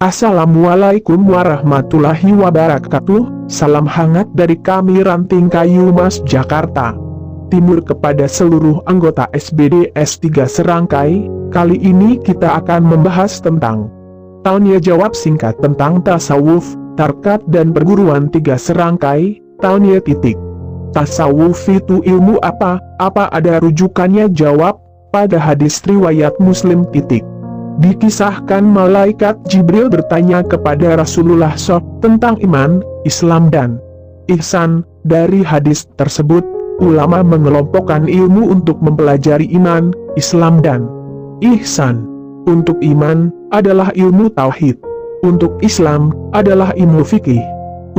Assalamualaikum warahmatullahi wabarakatuh. Salam hangat dari kami Ranting Kayu Mas Jakarta Timur kepada seluruh anggota SBD S3 Serangkai. Kali ini kita akan membahas tentang taunya jawab singkat tentang tasawuf, tarkat dan perguruan 3 Serangkai. Taunya titik. Tasawuf itu ilmu apa? Apa ada rujukannya? Jawab, pada hadis riwayat Muslim titik. Dikisahkan malaikat Jibril bertanya kepada Rasulullah SAW tentang iman, Islam dan ihsan. Dari hadis tersebut, ulama mengelompokkan ilmu untuk mempelajari iman, Islam dan ihsan. Untuk iman, adalah ilmu tauhid. Untuk Islam, adalah ilmu fikih.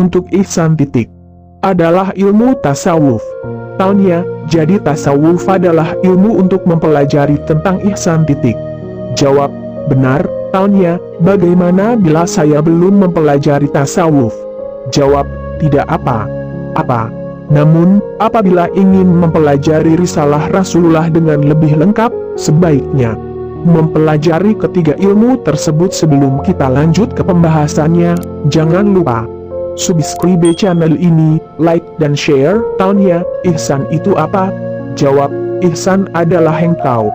Untuk ihsan titik. Adalah ilmu tasawuf. Taunya, jadi tasawuf adalah ilmu untuk mempelajari tentang ihsan titik. Jawab, benar. Taunya, bagaimana bila saya belum mempelajari tasawuf? Jawab, tidak apa-apa. Namun, apabila ingin mempelajari risalah Rasulullah dengan lebih lengkap, sebaiknya mempelajari ketiga ilmu tersebut. Sebelum kita lanjut ke pembahasannya, jangan lupa subscribe channel ini, like dan share. Taunya, ihsan itu apa? Jawab, ihsan adalah engkau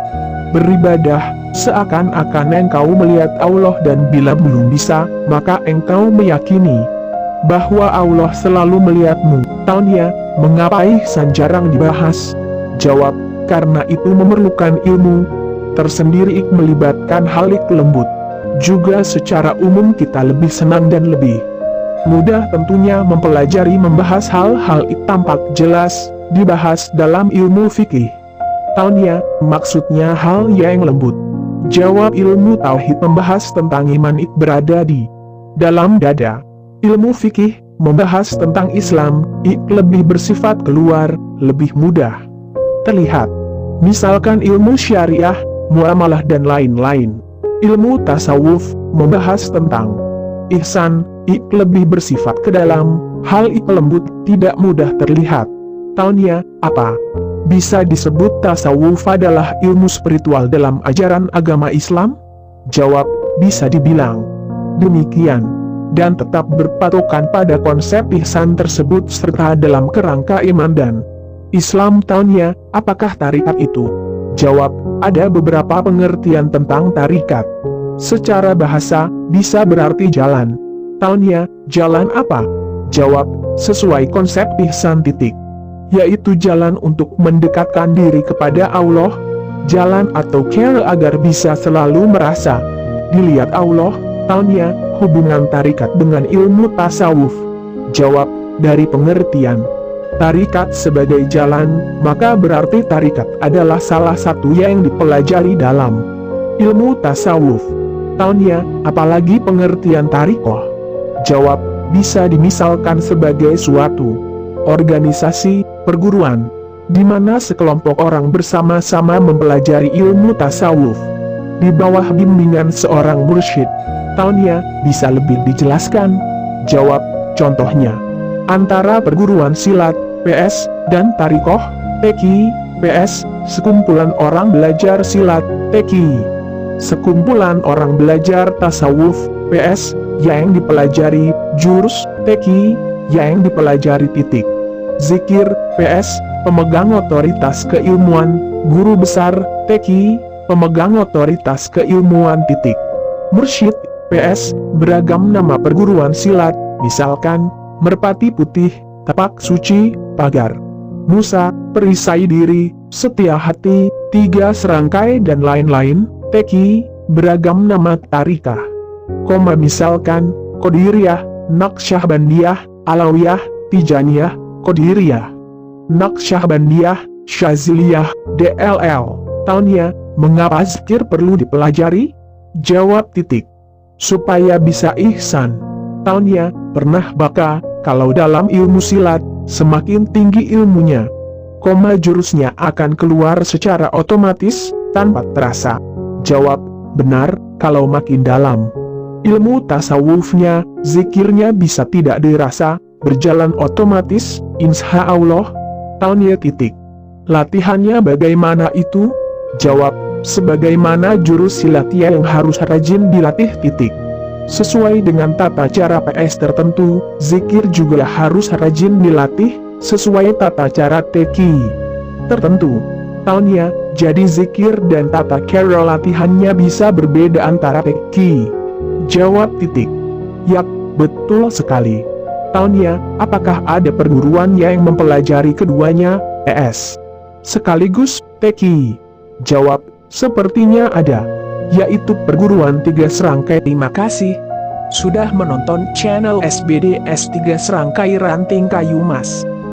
beribadah seakan-akan engkau melihat Allah, dan bila belum bisa, maka engkau meyakini bahwa Allah selalu melihatmu. Taunya, mengapa ihsan jarang dibahas? Jawab, karena itu memerlukan ilmu tersendiri, melibatkan halik lembut. Juga secara umum kita lebih senang dan lebih mudah tentunya mempelajari membahas hal-hal tampak jelas dibahas dalam ilmu fikih. Taunya, maksudnya hal yang lembut. Jawab, ilmu tauhid membahas tentang iman berada di dalam dada. Ilmu fikih membahas tentang Islam, lebih bersifat keluar, lebih mudah terlihat. Misalkan ilmu syariah, muamalah dan lain-lain. Ilmu tasawuf membahas tentang ihsan, lebih bersifat ke dalam, hal lembut, tidak mudah terlihat. Taunya, apa? Bisa disebut tasawuf adalah ilmu spiritual dalam ajaran agama Islam? Jawab, bisa dibilang demikian, dan tetap berpatokan pada konsep ihsan tersebut serta dalam kerangka iman dan Islam. Taunya, apakah tarikat itu? Jawab, ada beberapa pengertian tentang tarikat. Secara bahasa, bisa berarti jalan. Taunya, jalan apa? Jawab, sesuai konsep ihsan titik. Yaitu jalan untuk mendekatkan diri kepada Allah. Jalan atau cara agar bisa selalu merasa dilihat Allah. Taunya, hubungan tarikat dengan ilmu tasawuf. Jawab, dari pengertian tarikat sebagai jalan, maka berarti tarikat adalah salah satu yang dipelajari dalam ilmu tasawuf. Taunya, apalagi pengertian tarikoh? Jawab, bisa dimisalkan sebagai suatu organisasi, perguruan, di mana sekelompok orang bersama-sama mempelajari ilmu tasawuf di bawah bimbingan seorang mursyid. Taunya, bisa lebih dijelaskan? Jawab, contohnya antara perguruan silat, PS, dan tarikoh, TQ, PS, sekumpulan orang belajar silat, TQ. Sekumpulan orang belajar tasawuf, PS, yang dipelajari jurus, TQ, yang dipelajari titik. Zikir, PS, pemegang otoritas keilmuan, guru besar, TQ, pemegang otoritas keilmuan titik. Mursyid, PS, beragam nama perguruan silat, misalkan Merpati Putih, Tapak Suci, Pagar Musa, Perisai Diri, Setia Hati, 3 Serangkai dan lain-lain. TQ, beragam nama tarikah. Misalkan Qadiriyah, Naqsyabandiyah, Alawiyah, Tijaniyah, Qadiriyah, Naqsyabandiyah, Syaziliyah, DLL. Taunya, mengapa zikir perlu dipelajari? Jawab titik. Supaya bisa ihsan. Taunya, pernah baca, kalau dalam ilmu silat, semakin tinggi ilmunya, jurusnya akan keluar secara otomatis, tanpa terasa. Jawab, benar, kalau makin dalam ilmu tasawufnya, zikirnya bisa tidak dirasa, berjalan otomatis, insya Allah. Taunya titik. Latihannya bagaimana itu? Jawab, sebagaimana jurus silat yang harus rajin dilatih titik. Sesuai dengan tata cara PS tertentu, zikir juga harus rajin dilatih, sesuai tata cara teki tertentu. Misalnya, jadi zikir dan tata cara latihannya bisa berbeda antara teki. Jawab titik. Yap, betul sekali. Misalnya, apakah ada perguruan yang mempelajari keduanya, ES? Sekaligus, teki. Jawab, sepertinya ada. Yaitu perguruan 3 serangkai. Terima kasih sudah menonton channel SBD S3 Serangkai Ranting Kayu Mas.